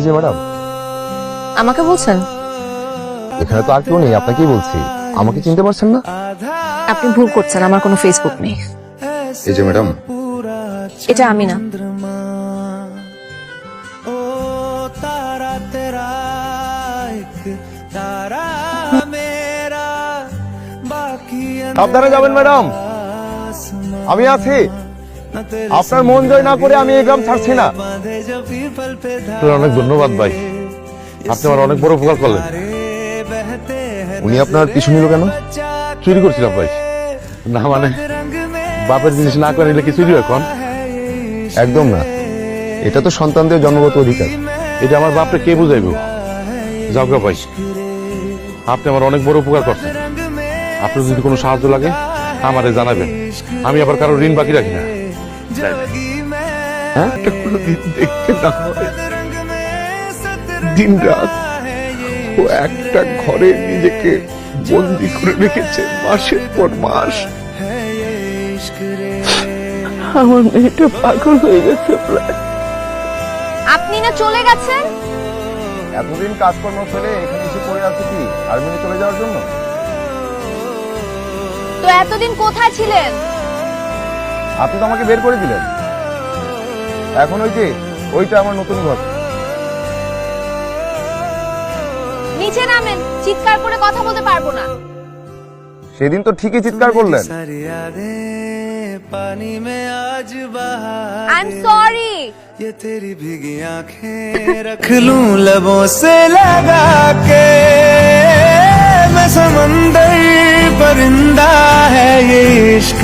জি madam, আমাকে বলছেন? এখানে তো আর কেউ নেই, আপনাকেই বলছি। আমাকে চিনতে পারছেন না? আপনি ভুল করছেন, আমার কোনো ফেসবুক নেই। এই যে ম্যাডাম, এটা আমি না। সাবধানে যাবেন ম্যাডাম, আমি আছি। আপনার মন জয় না করে আমি এই গ্রাম ছাড়ছি না। অনেক ধন্যবাদ ভাই, আপনি আমার অনেক বড় উপকার করলেন। উনি আপনার পিছু নিল কেন? চুরি করছিলাম ভাই। না মানে, বাপের জিনিস না করে নিলে কি চুরি এখন? একদম না, এটা তো সন্তানদের জন্মগত অধিকার। এটা আমার বাপরে কে বুঝাইব? যাও গা ভাই, আপনি আমার অনেক বড় উপকার করছেন। আপনার যদি কোনো সাহায্য লাগে আমারে জানাবেন, আমি আবার কারো ঋণ বাকি রাখি না। হ্যাঁ, কোনোদিন দেখতে না হয় দিন রাত ও একটা ঘরে নিজেকে বন্দি করে রেখেছে মাসের পর মাস। আমার মেয়েটা পাগল হয়ে গেছে প্রায়। আপনি না চলে গেছেন? এতদিন কাজকর্ম ফেলে এখানে এসে পড়ে আছে কি আর্মেনি চলে যাওয়ার জন্য? তো এতদিন কোথায় ছিলেন? আপনি তো আমাকে বের করে দিলেন। এখন ওই যে ওইটা আমার নতুন ঘর। নিচে নামেন, চিৎকার করে কথা বলতে পারবো না। সেদিন তো ঠিকই চিৎকার করলেন। I am sorry. ये तेरी भीगी आंखें रख लूं लबों से लगा के, मैं समंदर परिंदा है ये इश्क।